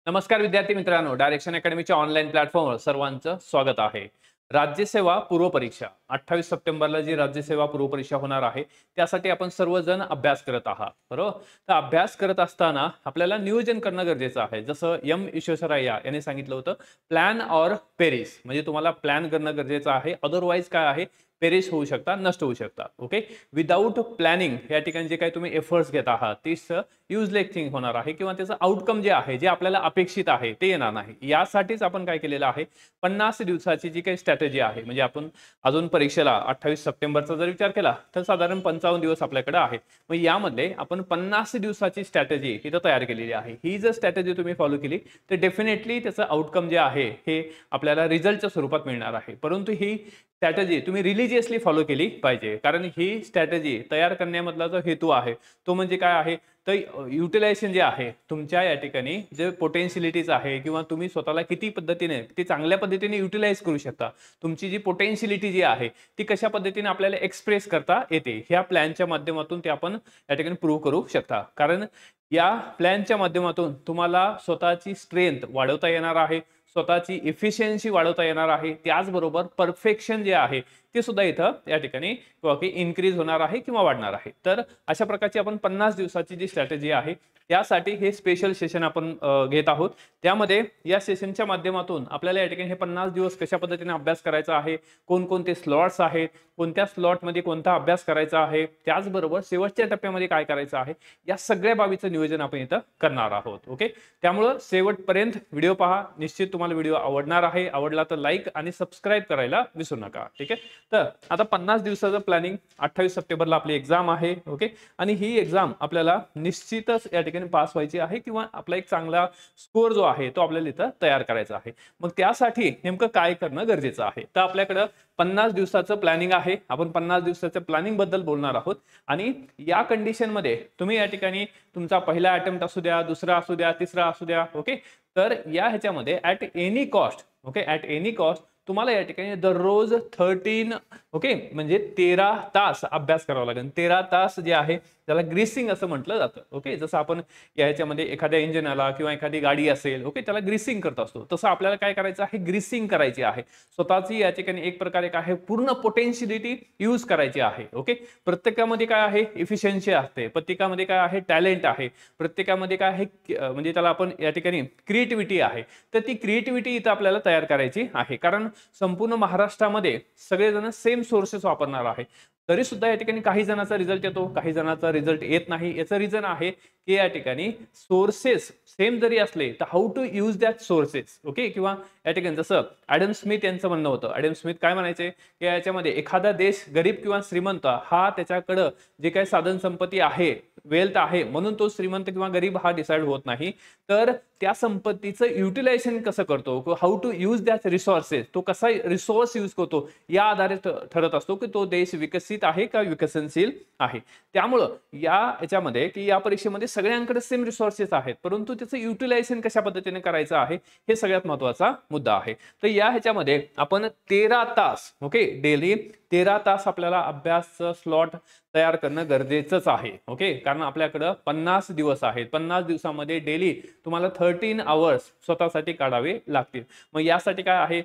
नमस्कार विद्यार्थी मित्रांनो, डायरेक्शन अकॅडमीच्या ऑनलाईन प्लॅटफॉर्मवर सर्वांचं स्वागत आहे. राज्यसेवा पूर्व परीक्षा 28 सप्टेंबरला जी राज्यसेवा पूर्व परीक्षा होणार आहे त्यासाठी आपण सर्वजण अभ्यास करत आहात, बरोबर? तर अभ्यास करत असताना आपल्याला नियोजन करणं गरजेचं आहे. जसं विश्वेश्वरैया यांनी सांगितलं होतं, प्लॅन ऑर पेरिस. म्हणजे तुम्हाला प्लॅन करणं गरजेचं आहे, अदरवाईज काय आहे, पेरिस होऊ शकता, नष्ट होऊ शकता. ओके, विदाऊट प्लॅनिंग या ठिकाणी जे काही तुम्ही एफर्ट्स घेत आहात तीच युजलेस थिंग होणार आहे किंवा त्याचं आउटकम जे आहे, जे आपल्याला अपेक्षित आहे ते येणार नाही. यासाठीच आपण काय केलेलं आहे, 50 दिवसाची जी काही स्ट्रॅटेजी आहे, म्हणजे आपण अजून परीक्षेला 28 सप्टेंबरचा जर विचार केला तर साधारण 55 दिवस आपल्याकडे आहेत. मग यामध्ये आपण 50 दिवसाची स्ट्रॅटेजी इथं तयार केलेली आहे. ही जर स्ट्रॅटेजी तुम्ही फॉलो केली तर डेफिनेटली त्याचं आउटकम जे आहे हे आपल्याला रिझल्टच्या स्वरूपात मिळणार आहे. परंतु ही स्ट्रॅटेजी तुम्ही रिलिजियसली फॉलो केली पाहिजे, कारण ही स्ट्रॅटेजी तयार करण्यामधला जो हेतू आहे तो म्हणजे काय आहे, तर युटिलायझेशन जे आहे तुमच्या या ठिकाणी जे पोटेन्शियलिटीज आहे किंवा तुम्ही स्वतःला किती पद्धतीने, किती चांगल्या पद्धतीने युटिलाइज करू शकता, तुमची जी पोटेन्शियलिटी जी आहे ती कशा पद्धतीने आपल्याला एक्सप्रेस करता येते, ह्या प्लॅनच्या माध्यमातून ते आपण या ठिकाणी प्रूव्ह करू शकता. कारण या प्लॅनच्या माध्यमातून तुम्हाला स्वतःची स्ट्रेंथ वाढवता येणार आहे, स्वतःची इफिशियन्सी वाढवता येणार आहे, त्याचबरोबर परफेक्शन जे आहे ते सुद्धा इथं या ठिकाणी इन्क्रीज होणार आहे किंवा वाढणार आहे. तर अशा प्रकारची आपण 50 दिवसाची जी स्ट्रॅटेजी आहे त्यासाठी हे स्पेशल सेशन आपण घेत आहोत. त्यामध्ये या सेशनच्या माध्यमातून आपल्याला या ठिकाणी हे 50 दिवस कशा पद्धतीने अभ्यास करायचा आहे, कोणकोणते स्लॉट्स आहेत, कोणत्या स्लॉटमध्ये कोणता अभ्यास करायचा आहे, त्याचबरोबर शेवटच्या टप्प्यामध्ये काय करायचं आहे, या सगळ्या बाबीचं नियोजन आपण इथं करणार आहोत. ओके, त्यामुळं शेवटपर्यंत व्हिडिओ पहा. निश्चित तुम्हाला व्हिडिओ आवडणार आहे. आवडला तर लाईक आणि सबस्क्राईब करायला विसरू नका. ठीक आहे, तर आता 50 दिवसाचं प्लॅनिंग, 28 सप्टेंबरला आपली एक्झाम आहे. ओके, आणि ही एक्झाम आपल्याला निश्चितच या ठिकाणी पास व्हायची आहे किंवा आपला एक चांगला स्कोर जो आहे तो आपल्याला इथं तयार करायचा आहे. मग त्यासाठी नेमकं काय करणं गरजेचं आहे, तर आपल्याकडं 50 दिवसाचं प्लॅनिंग आहे. आपण 50 दिवसाच्या प्लॅनिंग बद्दल बोलणार आहोत. आणि या कंडिशन मध्ये तुम्ही या ठिकाणी तुमचा पहिला अटेम्प्ट असू द्या, दुसरा असू द्या, तिसरा असू द्या, ओके, तर या ह्याच्यामध्ये at any cost, okay, at any cost तुम्हाला या ठिकाणी दररोज 13 ओके म्हणजे 13 तास अभ्यास करावा लागेल. 13 तास जे आहे त्याला ग्रीसिंग असं म्हटलं जातं. ओके, जसं आपण या ह्याच्यामध्ये एखाद्या इंजिनाला किंवा एखादी गाडी असेल, ओके, त्याला ग्रीसिंग करत असतो, तसं आपल्याला काय करायचं आहे, ग्रीसिंग करायची आहे. स्वतःची या ठिकाणी एक प्रकारे काय आहे, पूर्ण पोटेन्शियलिटी यूज करायची आहे. ओके, प्रत्येकामध्ये काय आहे, इफिशियन्सी असते, प्रत्येकामध्ये काय आहे, टॅलेंट आहे, प्रत्येकामध्ये काय आहे, म्हणजे त्याला आपण या ठिकाणी क्रिएटिव्हिटी आहे. तर ती क्रिएटिव्हिटी इथं आपल्याला तयार करायची आहे. कारण संपूर्ण महाराष्ट्रामध्ये सगळेजण सेम सोर्सेस वापरणार आहे. तरी सुद्धा या ठिकाणी काही जणांचा रिझल्ट येतो, काही जणांचा रिझल्ट येत नाही. याचं रिझन आहे की या ठिकाणी सोर्सेस सेम जरी असले तर how to use that sources. Okay, किंवा या ठिकाणी जसं ॲडम स्मिथ यांचं म्हणणं होतं. ॲडम स्मिथ काय म्हणायचे की याच्यामध्ये एखादा देश गरीब किंवा श्रीमंत हा त्याच्याकडं जे काही साधन संपत्ती आहे, वेल्थ आहे, म्हणून तो श्रीमंत किंवा गरीब हा डिसाइड होत नाही, तर त्या संपत्तीचं युटिलायझेशन कसं करतो, how to use that resources, तो कसा रिसोर्स यूज करतो या आधारे ठरत असतो की तो देश विकसित आहे का विकसनशील आहे. त्यामुळं याच्यामध्ये की या परीक्षेमध्ये सगळ्यांकडे सेम रिसोर्सेस आहेत, परंतु त्याचं युटिलायझेशन कशा पद्धतीने करायचं आहे हे सगळ्यात महत्त्वाचा मुद्दा आहे. तर या ह्याच्यामध्ये आपण 13 तास, ओके, डेली 13 तास आपल्याला अभ्यास स्लॉट तयार करणं गरजेचंच आहे. ओके, कारण आपल्याकडं 50 दिवस आहेत. 50 दिवसामध्ये डेली तुम्हाला 13 आवर्स स्वतःसाठी काढावे लागतील. मग यासाठी काय आहे,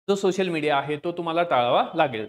जो सोशल मीडिया आहे तो तुम्हाला टाळावा लागेल.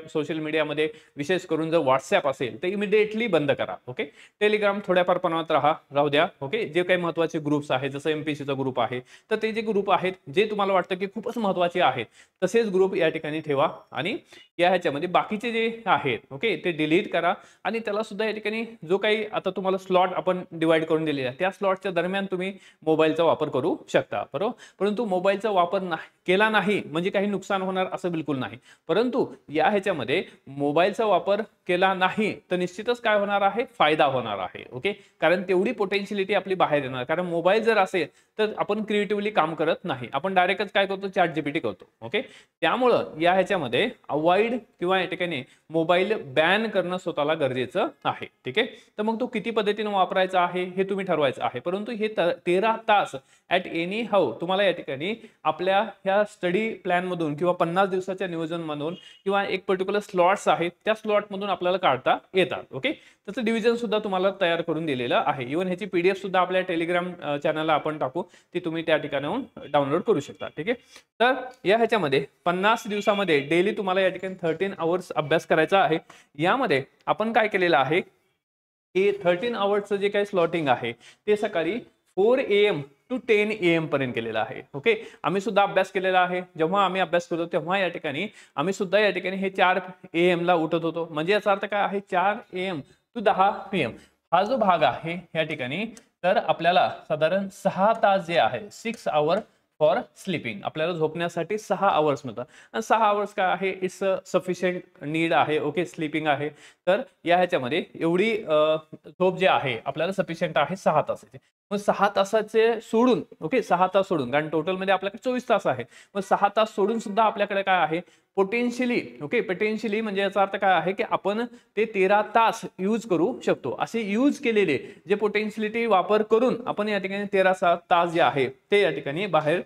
सोशल मीडियामध्ये विशेष करून जर व्हॉट्सअप असेल तर इमिडिएटली बंद करा. ओके, टेलिग्राम थोड्याफार प्रमाणात राहू द्या. ओके, जे काही महत्त्वाचे ग्रुप्स आहेत, जसं एमपीसीचा ग्रुप आहे, तर ते जे ग्रुप आहेत जे तुम्हाला वाटतं की खूपच महत्त्वाचे आहेत तसेच ग्रुप या ठिकाणी ठेवा. आणि या ह्याच्यामध्ये बाकीचे जे आहेत, ओके, ते डिलीट करा. आणि त्याला सुद्धा या ठिकाणी जो काही आता तुम्हाला स्लॉट आपण डिवाइड करून दिलेला आहे त्या स्लॉटच्या दरम्यान तुम्ही मोबाईलचा वापर करू शकता, बरोबर. परंतु मोबाईलचा वापर केला नाही म्हणजे काही नुकसान होणार असं बिलकुल नाही. परंतु या ह्याच्यामध्ये मोबाईलचा वापर केला नाही तर निश्चितच काय होणार आहे, फायदा होणार आहे. ओके, कारण तेवढी पोटेन्शियलिटी आपली बाहेर येणार. कारण मोबाईल जर असेल तर आपण क्रिएटिव्हली काम करत नाही, आपण डायरेक्टच काय करतो, चॅट जीपीटी करतो. ओके, त्यामुळं या ह्याच्यामध्ये अवॉइड किंवा या ठिकाणी मोबाईल बॅन करणं स्वतःला गरजेचं आहे. ठीक आहे, तर मग तो किती पद्धतीने वापरायचा आहे हे तुम्ही ठरवायचं आहे. परंतु हे 13 तास ॲट एनी हाऊ तुम्हाला या ठिकाणी आपल्या ह्या स्टडी प्लॅन मधून किंवा 50 दिवसाच्या नियोजन मधून किंवा एक पर्टिक्युलर स्लॉट्स आहेत त्या स्लॉट मधून आपल्याला काढता येतात. ओके, त्याचं डिव्हिजन सुद्धा तुम्हाला तयार करून दिलेलं आहे. इव्हन ह्याची PDF सुद्धा आपल्या टेलिग्राम चॅनलला आपण टाकू, ती तुम्ही त्या ठिकाणाहून डाउनलोड करू शकता. ठीक आहे, तर या ह्याच्यामध्ये 50 दिवसामध्ये डेली तुम्हाला या ठिकाणी 13 आवर्स अभ्यास करायचा आहे. यामध्ये आपण काय केलेलं आहे की 13 आवर्सचं जे काही स्लॉटिंग आहे ते सकाळी 4 AM to 10 AM पर्यंत केलेला आहे. ओके, आम्ही सुद्धा अभ्यास केलेला आहे. जेव्हा आम्ही अभ्यास करतो तेव्हा या ठिकाणी आम्ही सुद्धा या ठिकाणी हे 4 AM ला उठत होतो. म्हणजे याचा अर्थ काय आहे, 4 AM to 10 PM हा जो भाग आहे या ठिकाणी, तर आपल्याला साधारण 6 तास जे आहे 6 आवर फॉर स्लीपिंग, आपल्याला झोपण्यासाठी 6 आवर्स मिळतात. आणि 6 आवर्स काय आहे, इट्स सफिशियंट नीड आहे. ओके, स्लीपिंग आहे. तर या ह्याच्यामध्ये एवढी झोप जे आहे आपल्याला सफिशियंट आहे 6 तासाची. मग 6 तासाचे सोडून, ओके 6 तास सोडून, कारण टोटल मध्ये आपल्याकडे 24 तास आहे. मग 6 तास सोडून सुद्धा आपल्याकडे काय आहे पोटेन्शियली, ओके पोटेन्शियली म्हणजे याचा अर्थ काय आहे की आपण ते 13 तास यूज करू शकतो. असे यूज केलेले जे पोटेन्शियलिटी वापर करून आपण या ठिकाणी 13 तास जे आहे ते या ठिकाणी बाहेर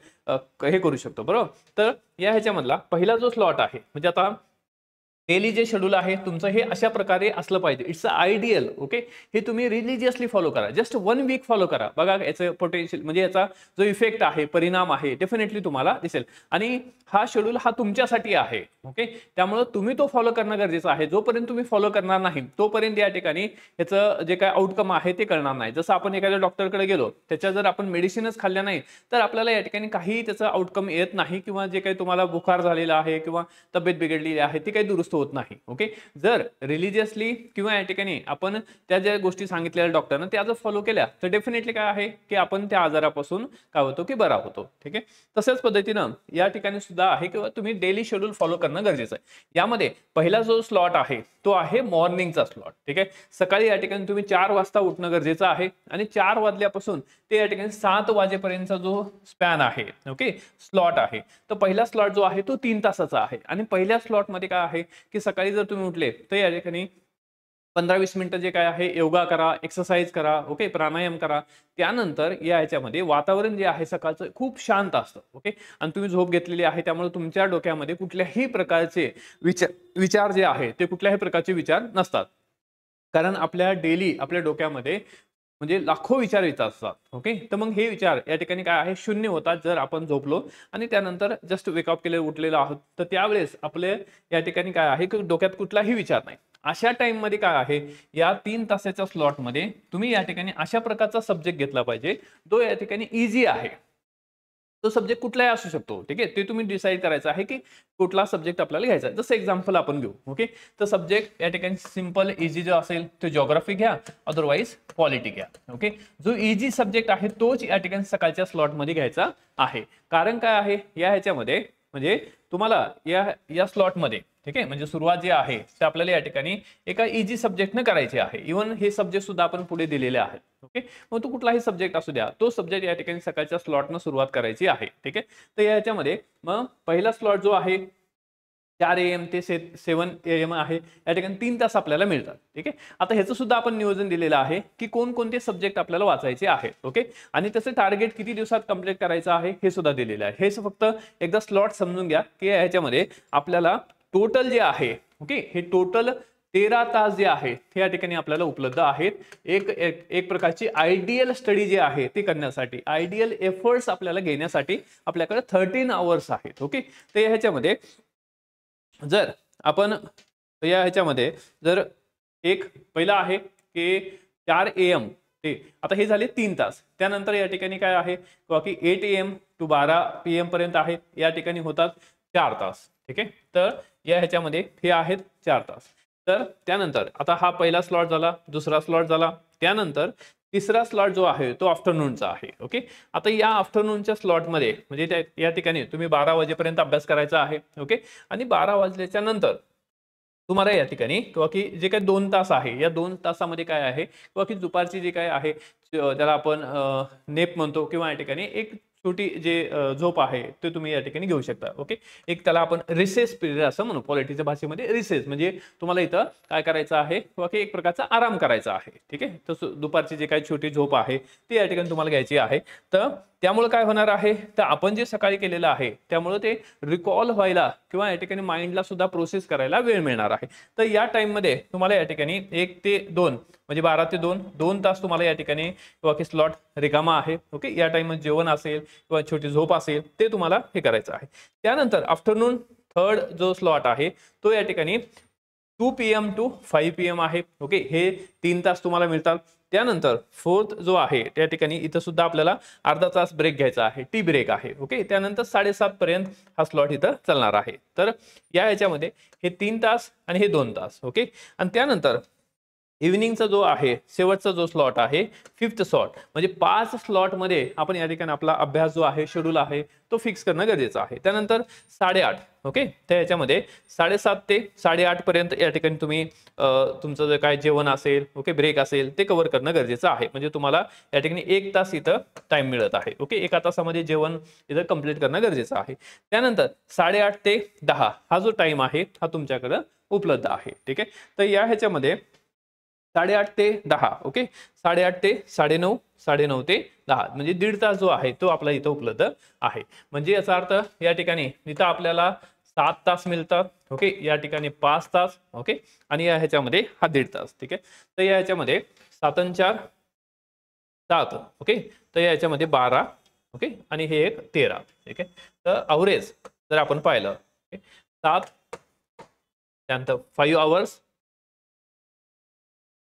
हे करू शकतो. बरोबर, तर या ह्याच्यामधला पहिला जो स्लॉट आहे, म्हणजे आता डेली जे शेड्यूल आहे तुमचं हे अशा प्रकारे असलं पाहिजे. It's ideal. ओके, हे तुम्ही रिलिजियसली फॉलो करा. जस्ट 1 वीक फॉलो करा. बघा याचं पोटेन्शियल म्हणजे याचा जो इफेक्ट आहे, परिणाम आहे, डेफिनेटली तुम्हाला दिसेल. आणि हा शेड्यूल हा तुमच्यासाठी आहे. ओके, त्यामुळे तुम्ही तो फॉलो करणं गरजेचं आहे. जोपर्यंत तुम्ही फॉलो करणार नाही तोपर्यंत या ठिकाणी याचं जे काय आउटकम आहे ते कळणार नाही. जसं आपण एखाद्या डॉक्टरकडे गेलो, त्याच्या जर आपण मेडिसिनच खाल्ल्या नाही तर आपल्याला या ठिकाणी काही त्याचं आउटकम येत नाही, किंवा जे काही तुम्हाला बुखार झालेला आहे किंवा तब्येत बिघडलेली आहे ती काही दुरुस्त होत नाही. ओके, जर रिलिजियसली किंवा या ठिकाणी आपण त्या ज्या गोष्टी सांगितलेल्या डॉक्टरनं त्या जर फॉलो केल्या तर डेफिनेटली काय आहे की आपण त्या आजारापासून काय होतो की बरा होतो. ठीक आहे, तशाच पद्धतीनं या ठिकाणी सुद्धा आहे किंवा तुम्ही डेली शेड्यूल फॉलो करणं गरजेचं आहे. यामध्ये पहिला जो स्लॉट आहे तो आहे मॉर्निंगचा स्लॉट. ठीक आहे, सकाळी या ठिकाणी तुम्ही 4 वाजता उठणं गरजेचं आहे आणि 4 वाजल्यापासून ते या ठिकाणी 7 वाजेपर्यंतचा जो स्पॅन आहे, ओके स्लॉट आहे, तर पहिला स्लॉट जो आहे तो 3 तासाचा आहे. आणि पहिल्या स्लॉट मध्ये काय आहे की सकाळी जर तुम्ही उठले तर या ठिकाणी 15-20 मिनिटं जे काय आहे योगा करा, एक्सरसाइज करा, ओके प्राणायाम करा. त्यानंतर या ह्याच्यामध्ये वातावरण जे आहे सकाळचं खूप शांत असतं. ओके, आणि तुम्ही झोप घेतलेली आहे त्यामुळे तुमच्या डोक्यामध्ये कुठल्याही प्रकारचे विचार जे आहे ते कुठल्याही प्रकारचे विचार नसतात. कारण आपल्या डेली आपल्या डोक्यामध्ये म्हणजे लाखो विचार येत असतात. ओके, तर मग हे विचार या ठिकाणी काय आहे शून्य होतात जर आपण झोपलो आणि त्यानंतर जस्ट वेकअप केले, उठलेलो आहोत, तर त्यावेळेस आपले या ठिकाणी काय आहे की डोक्यात कुठलाही विचार नाही. अशा टाइम मध्ये काय आहे, या 3 तासाच्या स्लॉट मध्ये तुम्ही या ठिकाणी अशा प्रकारचा सब्जेक्ट घेतला पाहिजे जो या ठिकाणी इझी आहे. तो सब्जेक्ट कुठलाही असू शकतो. ठीक आहे, ते तुम्ही डिसाईड करायचं आहे की कुठला सब्जेक्ट आपल्याला घ्यायचा आहे. जसं एक्झाम्पल आपण घेऊ. ओके, तर सब्जेक्ट या ठिकाणी सिंपल इझी जो असेल तो जिओग्राफी घ्या, अदरवाईज पॉलिटी घ्या. ओके, जो इझी सब्जेक्ट आहे तोच या ठिकाणी सकाळच्या स्लॉट मध्ये घ्यायचा आहे. कारण काय आहे या ह्याच्यामध्ये म्हणजे तुम्हाला या स्लॉट मध्ये, ठीक आहे, म्हणजे सुरुवात जी आहे ते आपल्याला या ठिकाणी एका इझी सब्जेक्टनं करायची आहे. इव्हन हे सब्जेक्ट सुद्धा आपण पुढे दिलेले आहेत. ओके, मग तो कुठलाही सब्जेक्ट असू द्या, तो सब्जेक्ट या ठिकाणी सकाळच्या स्लॉटनं सुरुवात करायची आहे. ठीक आहे, तर याच्यामध्ये मग पहिला स्लॉट जो आहे 4 AM ते 7 AM आहे. या ठिकाणी 3 तास आपल्याला मिळतात. ठीक आहे, आता ह्याचं सुद्धा आपण नियोजन दिलेलं आहे की कोणकोणते सब्जेक्ट आपल्याला वाचायचे आहेत. ओके, आणि त्याचं टार्गेट किती दिवसात कंप्लीट करायचं आहे हे सुद्धा दिलेलं आहे. हे फक्त एकदा स्लॉट समजून घ्या की ह्याच्यामध्ये आपल्याला टोटल जे आहे, ओके हे टोटल 13 तास जे आहे हे या ठिकाणी आपल्याला उपलब्ध आहेत. एक प्रकारची आयडियल स्टडी जी आहे ती करण्यासाठी, आयडियल एफर्ट्स आपल्याला घेण्यासाठी आपल्याकडे 13 आवर्स आहेत. ओके, तर ह्याच्यामध्ये जर आपण या ह्याच्यामध्ये जर एक पहिला आहे की 4 AM ते आता हे झाले 3 तास. त्यानंतर या ठिकाणी काय आहे की 8 AM to 12 PM पर्यंत आहे. या ठिकाणी होतात 4 तास. ठीक आहे, तर या ह्याच्यामध्ये हे आहेत 4 तास. तर त्यानंतर आता हा पहिला स्लॉट झाला, दुसरा स्लॉट झाला, त्यानंतर तिसरा स्लॉट जो आहे तो आफ्टरनूनचा आहे. ओके, आता या आफ्टरनूनच्या स्लॉटमध्ये म्हणजे या ठिकाणी तुम्ही 12 वाजेपर्यंत अभ्यास करायचा आहे. ओके, आणि 12 वाजल्याच्या नंतर तुम्हाला या ठिकाणी किंवा की जे काही 2 तास आहे या 2 तासामध्ये काय आहे किंवा की दुपारची जी काय आहे त्याला आपण नेप म्हणतो किंवा या ठिकाणी एक छोटी जे झोप आहे ते तुम्ही या ठिकाणी घेऊ शकता. ओके, एक त्याला आपण रिसेस पिरियड असं म्हणू, पॉलिटीच्या भाषेमध्ये रिसेस म्हणजे तुम्हाला इथं काय करायचं आहे किंवा की एक प्रकारचा आराम करायचा आहे. ठीक आहे, तर दुपारची जे काही छोटी झोप आहे ती या ठिकाणी तुम्हाला घ्यायची आहे. तर त्यामुळे काय होणार आहे, तर आपण जे सकाळी केलेलं आहे त्यामुळे ते रिकॉल व्हायला किंवा या ठिकाणी माइंडला सुद्धा प्रोसेस करायला वेळ मिळणार आहे. तर या टाइम मध्ये तुम्हाला या ठिकाणी 1 ते 2 म्हणजे 12 ते 2 तास तुम्हाला या ठिकाणी किंवा की स्लॉट रिकामा आहे. ओके, या टाइम मध्ये जेवण असेल किंवा छोटी झोप असेल ते तुम्हाला हे करायचं आहे. त्यानंतर आफ्टरनून थर्ड जो स्लॉट आहे तो या ठिकाणी 2 PM to 5 PM आहे. ओके, हे 3 तास तुम्हाला मिळतात. त्यानंतर फोर्थ जो आहे त्या ठिकाणी इथं सुद्धा आपल्याला अर्धा तास ब्रेक घ्यायचा आहे, टी ब्रेक आहे. ओके, त्यानंतर 7:30 पर्यंत हा स्लॉट इथं चालणार आहे. तर या ह्याच्यामध्ये हे 3 तास आणि हे 2 तास. ओके, आणि त्यानंतर इव्हिनिंगचा जो आहे शेवटचा जो स्लॉट आहे फिफ्थ स्लॉट म्हणजे 5 स्लॉट मध्ये आपण या ठिकाणी आपला अभ्यास जो आहे शेड्यूल आहे तो फिक्स करणं गरजेचं आहे. त्यानंतर 8:30. ओके, तर याच्यामध्ये 7:30 ते 8:30 पर्यंत या ठिकाणी तुम्ही तुमचं जे काय जेवण असेल, ओके, ब्रेक असेल ते कव्हर करणं गरजेचं आहे. म्हणजे तुम्हाला या ठिकाणी 1 तास इथं टाइम मिळत आहे. ओके, 1 तासामध्ये जेवण इथं कंप्लीट करणं गरजेचं आहे. त्यानंतर 8:30 ते 10 हा जो टाइम आहे हा तुमच्याकडे उपलब्ध आहे. ठीक आहे, तर या ह्याच्यामध्ये 8:30 ते 10. ओके, 8:30 ते 9:30, 9:30 ते 10 म्हणजे 1.5 तास जो आहे तो आपला इथं उपलब्ध आहे. म्हणजे याचा अर्थ या ठिकाणी इथं आपल्याला 7 तास मिळतात. ओके, या ठिकाणी 5 तास. ओके, आणि या ह्याच्यामध्ये हा 1.5 तास. ठीक आहे, तर या ह्याच्यामध्ये 7 आणि 4 7. ओके, तर या ह्याच्यामध्ये 12. ओके, आणि हे एक 13. ठीक आहे, तर अवरेज जर आपण पाहिलं 7 त्यानंतर 5 आवर्स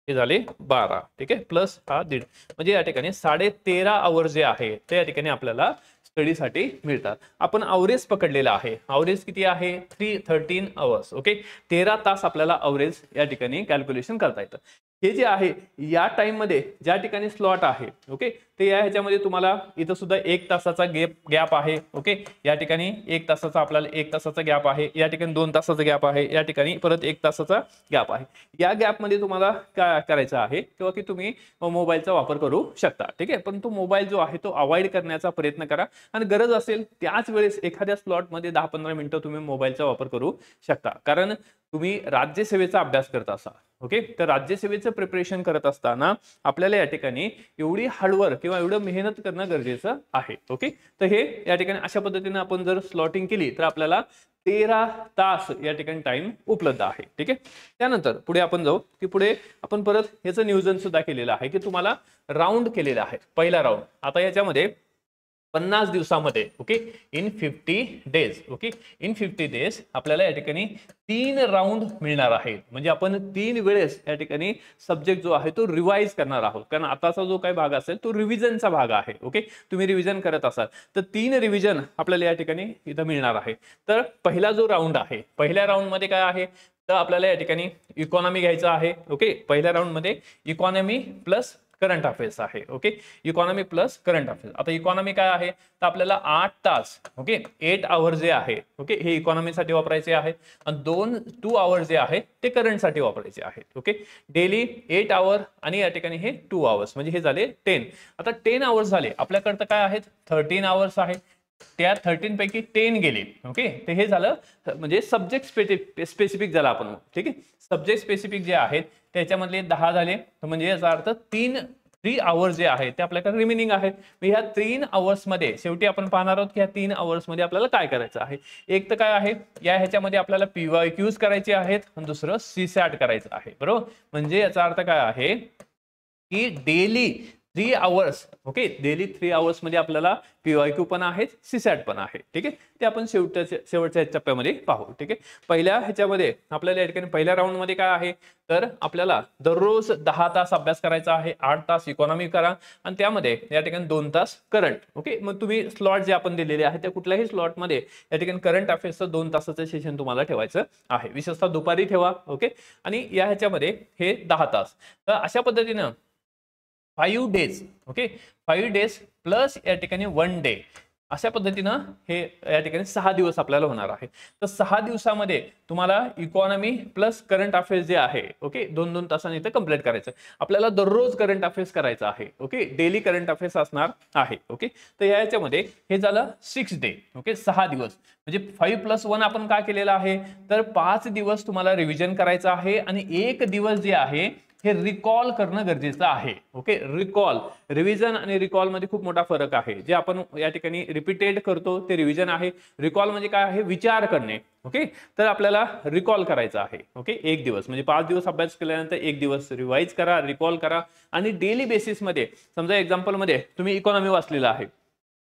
हे झाले 12. ठीक आहे, प्लस हा 1.5 म्हणजे या ठिकाणी 13.5 आवर्स जे आहे ते या ठिकाणी आपल्याला स्टडीसाठी मिळतात. आपण अवरेज पकडलेला आहे. अवरेज किती आहे 13 आवर्स. ओके, 13 तास आपल्याला अवरेज या ठिकाणी कॅल्क्युलेशन करता येतं. हे जे आहे या टाइम मध्ये ज्या ठिकाणी स्लॉट आहे, ओके, ते या ह्याच्यामध्ये तुम्हाला इथं सुद्धा 1 तासाचा गॅप आहे. ओके, या ठिकाणी 1 तासाचा आपल्याला 1 तासाचा गॅप आहे. या ठिकाणी 2 तासाचा गॅप आहे. या ठिकाणी परत 1 तासाचा गॅप आहे. या गॅप मध्ये तुम्हाला काय करायचं आहे किंवा की तुम्ही मोबाईलचा वापर करू शकता. ठीक आहे, पण तो मोबाईल जो आहे तो अवॉइड करण्याचा प्रयत्न करा आणि गरज असेल त्याच वेळेस एखाद्या स्लॉट मध्ये 10-15 मिनिटं तुम्ही मोबाईलचा वापर करू शकता. कारण तुम्ही राज्यसेवेचा अभ्यास करत असाल. ओके, तर राज्यसेवेचं प्रिपरेशन करत असताना आपल्याला या ठिकाणी एवढी हार्डवर्क किंवा एवढं मेहनत करणं गरजेचं आहे. ओके, तर हे या ठिकाणी अशा पद्धतीने आपण जर स्लॉटिंग केली तर आपल्याला 13 तास या ठिकाणी टाइम उपलब्ध आहे. ठीक आहे, त्यानंतर पुढे आपण जाऊ की पुढे आपण परत ह्याचं नियोजन सुद्धा केलेलं आहे की तुम्हाला राऊंड केलेला आहे. पहिला राऊंड आता याच्यामध्ये 50 दिवसामध्ये. Okay, in 50 days. Okay, in 50 days आपल्याला या ठिकाणी 3 राऊंड मिळणार आहेत. म्हणजे आपण 3 वेळेस या ठिकाणी सब्जेक्ट जो आहे तो रिवाइज करणार आहोत. कारण आताचा जो काही भाग असेल तो रिव्हिजनचा भाग आहे. ओके, तुम्ही रिव्हिजन करत असाल तर 3 रिव्हिजन आपल्याला या ठिकाणी इथं मिळणार आहे. तर पहिला जो राऊंड आहे पहिल्या राऊंड मध्ये काय आहे तर आपल्याला या ठिकाणी इकॉनॉमी घ्यायचं आहे. ओके, पहिल्या राऊंड मध्ये इकॉनॉमी प्लस करंट अफेअर्स आहे. Okay, economy plus current affairs. आता इकॉनॉमी काय आहे तर आपल्याला 8 तास. ओके, 8 आवर्स जे आहे ओके हे इकॉनॉमीसाठी वापरायचे आहेत आणि 2 आवर्स जे आहे ते करंटसाठी वापरायचे आहेत. ओके, डेली 8 आवर आणि या ठिकाणी हे 2 आवर्स म्हणजे हे झाले 10. आता 10 आवर्स झाले आपल्याकडे काय आहेत 13 आवर्स आहे. त्या 13 पैकी 10 गेले. ओके, तर हे झालं म्हणजे सब्जेक्ट स्पेसिफिक झाला आपण. ठीक आहे, सब्जेक्ट स्पेसिफिक जे आहेत त्याच्यामधले 10 झाले. म्हणजे याचा अर्थ 3 आवर्स जे आहेत ते आपल्याकडे रिमेनिंग आहे. ह्या 3 आवर्स मध्ये शेवटी आपण पाहणार आहोत की ह्या 3 आवर्स मध्ये आपल्याला काय करायचं आहे. एक तर काय आहे या ह्याच्यामध्ये आपल्याला PYQs करायचे आहेत आणि दुसरं CSAT करायचं आहे. बरोबर, म्हणजे याचा अर्थ काय आहे की daily 3 hours. Okay, daily 3 hours मध्ये आपल्याला PYQ पण आहेत CSAT पण आहे. ठीक आहे, ते आपण शेवटच्या टप्प्यामध्ये पाहू. ठीक आहे, पहिल्या ह्याच्यामध्ये आपल्याला या ठिकाणी पहिल्या राऊंड मध्ये काय आहे तर आपल्याला दररोज 10 तास अभ्यास करायचा आहे. 8 तास इकॉनॉमी करा आणि त्यामध्ये या ठिकाणी 2 तास करंट. ओके, मग तुम्ही स्लॉट जे आपण दिलेले आहे त्या कुठल्याही स्लॉट मध्ये या ठिकाणी करंट अफेअर्सचं 2 तासाचं सेशन तुम्हाला ठेवायचं आहे. विशेषतः दुपारी ठेवा. ओके, आणि या ह्याच्यामध्ये हे 10 तास. तर अशा पद्धतीनं 5 डेज. ओके, 5 डेज प्लस या ठिकाणी 1 डे अशा पद्धतीनं हे या ठिकाणी 6 दिवस आपल्याला होणार आहे. तर 6 दिवसामध्ये तुम्हाला इकॉनॉमी प्लस करंट अफेअर्स जे आहे ओके 2-2 तासांनी इथं कंप्लीट करायचं. आपल्याला दररोज करंट अफेअर्स करायचं आहे. ओके, डेली करंट अफेअर्स असणार आहे. ओके, तर याच्यामध्ये हे झालं 6 डे. ओके, 6 दिवस म्हणजे 5+1 आपण काय केलेलं आहे तर 5 दिवस तुम्हाला रिव्हिजन करायचं आहे आणि 1 दिवस जे आहे हे रिकॉल करणं गरजेचं आहे. ओके, रिकॉल, रिव्हिजन आणि रिकॉल मध्ये खूप मोठा फरक आहे. जे आपण या ठिकाणी रिपीटेड करतो ते रिव्हिजन आहे. रिकॉल म्हणजे काय आहे, विचार करणे. ओके, तर आपल्याला रिकॉल करायचं आहे. ओके, एक दिवस म्हणजे 5 दिवस अभ्यास केल्यानंतर एक दिवस रिवाइज करा, रिकॉल करा आणि डेली बेसिसमध्ये, समजा एक्झाम्पल मध्ये तुम्ही इकॉनॉमी वाचलेला आहे.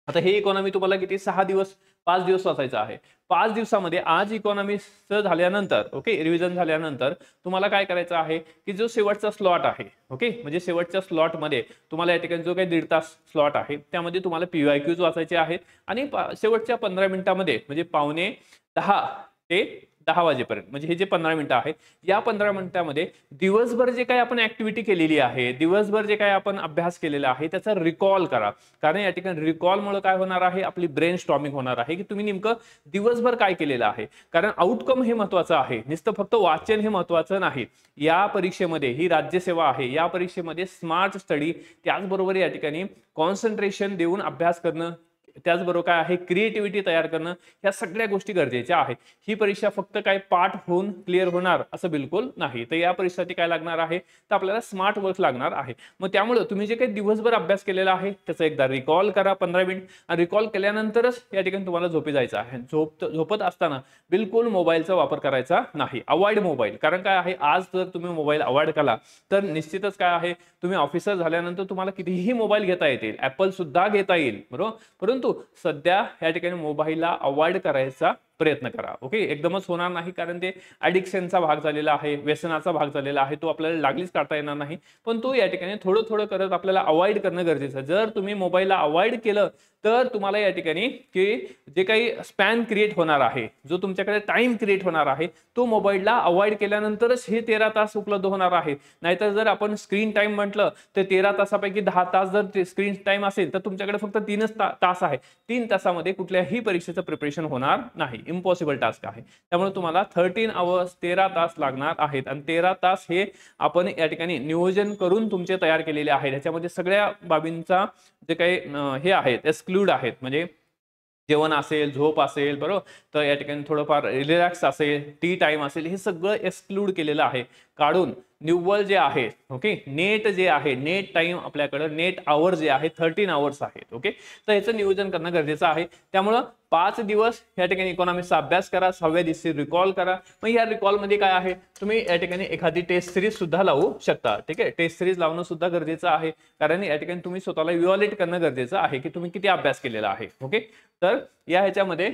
आता हे इकॉनॉमी तुम्हाला किती 6 दिवस 5 दिवस वाचायचं आहे. 5 दिवसामध्ये आज इकॉनॉमीचं झाल्यानंतर, ओके, रिव्हिजन झाल्यानंतर तुम्हाला काय करायचं आहे की जो शेवटचा स्लॉट आहे, ओके, म्हणजे शेवटच्या स्लॉट मध्ये तुम्हाला या ठिकाणी जो काही 1.5 तास स्लॉट आहे त्यामध्ये तुम्हाला PYQs वाचायचे आहेत आणि शेवटच्या 15 मिनिटांमध्ये म्हणजे 9:45 ते 10 वाजेपर्यंत, म्हणजे हे जे 15 मिनिटं आहेत, या 15 मिनिटांमध्ये दिवसभर जे काही आपण ऍक्टिव्हिटी केलेली आहे, दिवसभर जे काही आपण अभ्यास केलेला आहे त्याचा रिकॉल करा. कारण या ठिकाणी रिकॉलमुळे काय होणार आहे, आपली ब्रेन स्टॉर्मिंग होणार आहे की तुम्ही नेमकं दिवसभर काय केलेलं आहे. कारण आउटकम हे महत्वाचं आहे, नुसतं फक्त वाचन हे महत्वाचं नाही. या परीक्षेमध्ये, ही राज्यसेवा आहे, या परीक्षेमध्ये स्मार्ट स्टडी, त्याचबरोबर या ठिकाणी कॉन्सन्ट्रेशन देऊन अभ्यास करणं, त्याचबरोबर काय आहे, क्रिएटिव्हिटी तयार करणं, या सगळ्या गोष्टी गरजेच्या आहेत. ही परीक्षा फक्त काय पाठ होऊन क्लिअर होणार असं बिलकुल नाही. तर या परीक्षेसाठी काय लागणार आहे, तर आपल्याला स्मार्ट वर्क लागणार आहे. मग त्यामुळे तुम्ही जे काही दिवसभर अभ्यास केलेला आहे त्याचा एकदा रिकॉल करा 15 मिनिट, आणि रिकॉल केल्यानंतरच या ठिकाणी तुम्हाला झोपी जायचं आहे. झोपत असताना बिलकुल मोबाईलचा वापर करायचा नाही. Avoid mobile. कारण काय आहे, आज जर तुम्ही मोबाईल अवॉइड केला तर निश्चितच काय आहे, तुम्ही ऑफिसर झाल्यानंतर तुम्हाला कितीही मोबाईल घेता येतील, ऍपल सुद्धा घेता येईल, बरोबर. परंतु सध्या या ठिकाणी मोबाईलला अवॉइड करायचा प्रयत्न करा. ओके, एकदमच होणार नाही, कारण ते ॲडिक्शनचा भाग झालेला आहे, व्यसनाचा भाग झालेला आहे, तो आपल्याला लागलीच काढता येणार नाही. पण तो या ठिकाणी थोडं थोडं करत आपल्याला अवॉइड करणं गरजेचं आहे. जर तुम्ही मोबाईलला अवॉइड केलं तर तुम्हाला या ठिकाणी की जे काही स्पॅन क्रिएट होणार आहे, जो तुमच्याकडे टाइम क्रिएट होणार आहे, तो मोबाईलला अवॉइड केल्यानंतरच हे 13 तास उपलब्ध होणार आहे. नाहीतर जर आपण स्क्रीन टाइम म्हटलं तर 13 तासापैकी 10 तास जर स्क्रीन टाइम असेल तर तुमच्याकडे फक्त 3च तास आहे. 3 तासामध्ये कुठल्याही परीक्षेचं प्रिपरेशन होणार नाही. इम्पॉसिबल टास्क आहे. त्यामुळे तुम्हाला 13 आवर्स 13 तास लागणार आहेत, आणि 13 तास हे आपण या ठिकाणी नियोजन करून तुमचे तयार केलेले आहेत. ह्याच्यामध्ये सगळ्या बाबींचा जे काही हे आहेत एक्सक्लूड आहेत, म्हणजे जेवण असेल, झोप असेल, बरोबर, तर या ठिकाणी थोडंफार रिलॅक्स असेल, टी टाइम असेल, हे सगळं एक्सक्लूड केलेलं आहे, काढून निव्वळ जे आहे, ओके, नेट जे आहे, नेट टाइम आपल्याकडे, नेट आवर जे आहे 13 आवर्स आहेत. ओके, तर याचं नियोजन करणं गरजेचं आहे. त्यामुळं 5 दिवस या ठिकाणी इकॉनॉमिक्सचा अभ्यास करा, 6व्या दिवशी रिकॉल करा. मग या रिकॉल मध्ये काय आहे, तुम्ही या ठिकाणी एखादी टेस्ट सिरीज सुद्धा लावू शकता. ठीक आहे, टेस्ट सिरीज लावणं सुद्धा गरजेचं आहे, कारण या ठिकाणी तुम्ही स्वतःला इव्हॅल्युएट करणं गरजेचं आहे की तुम्ही किती अभ्यास केलेला आहे. ओके, तर या ह्याच्यामध्ये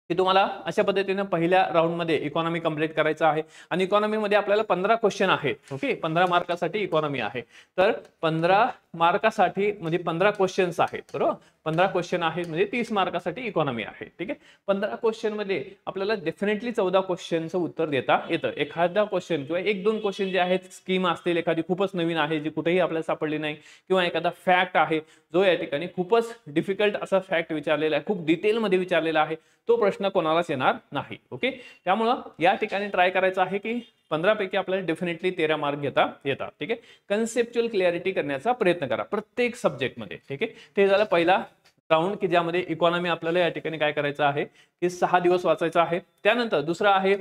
की तुम्हाला अशा पद्धतीने पहिल्या राऊंड मध्ये इकॉनॉमी कंप्लीट करायचं आहे, आणि इकॉनॉमी मध्ये आपल्याला 15 क्वेश्चन आहेत. ओके, 15 मार्कासाठी इकॉनॉमी आहे. तर 15 मार्कासाठी म्हणजे 15 क्वेश्चन्स आहेत, बरोबर. 15 क्वेश्चन आहेत म्हणजे 30 मार्कासाठी इकॉनॉमी आहे. ठीक आहे, 15 क्वेश्चन मध्ये आपल्याला डेफिनेटली 14 क्वेश्चनचं उत्तर देता येतं. एखादा क्वेश्चन किंवा 1-2 क्वेश्चन जे आहेत स्कीम असतील, एखादी खूपच नवीन आहे जी कुठेही आपल्याला सापडली नाही, किंवा एखादा फॅक्ट आहे जो या ठिकाणी खूपच डिफिकल्ट असा फॅक्ट विचारलेला आहे, खूप डिटेलमध्ये विचारलेला आहे, तो प्रश्न कोणालाच येणार नाही. ओके, त्यामुळं या ठिकाणी ट्राय करायचं आहे की 15 पैकी आपल्याला डेफिनेटली 13 मार्क घेता येतात. ठीक आहे, कन्सेप्च्युअल क्लॅरिटी करण्याचा प्रयत्न करा प्रत्येक सब्जेक्टमध्ये. ठीक आहे, ते झालं पहिला राऊंड की ज्यामध्ये इकॉनॉमी आपल्याला या ठिकाणी काय करायचं आहे की 6 दिवस वाचायचं आहे. त्यानंतर दुसरा आहे,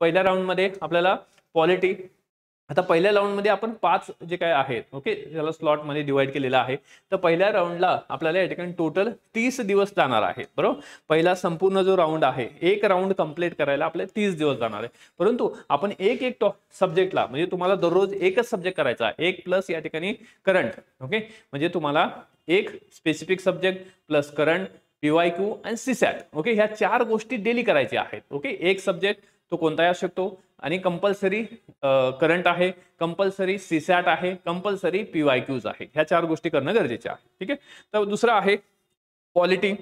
पहिल्या राऊंड मध्ये आपल्याला पॉलिटी. आता पहिल्या राऊंड मध्ये आपण 5 जे काय आहेत, ओके, त्याला स्लॉट मध्ये डिवाइड केलेला आहे. तर पहिल्या राऊंडला आपल्याला या ठिकाणी टोटल 30 दिवस जाणार आहे, बरोबर. पहिला संपूर्ण जो राऊंड आहे, एक राऊंड कंप्लीट करायला आपले 30 दिवस जाणार आहे. परंतु आपण एक सब्जेक्टला, म्हणजे तुम्हाला दररोज एकच सब्जेक्ट करायचा आहे, एक प्लस या ठिकाणी करंट. ओके, म्हणजे तुम्हाला एक specific subject plus current, PYQ आणि CSAT. ओके, ह्या 4 गोष्टी डेली करायच्या आहेत. ओके, एक सब्जेक्ट तो कोणताही असू शकतो, आणि कंपल्सरी करंट आहे, कंपल्सरी CSAT आहे, कंपल्सरी PYQs आहे. ह्या 4 गोष्टी करणं गरजेच्या आहे. ठीक आहे, तर दुसरा आहे पॉलिटी.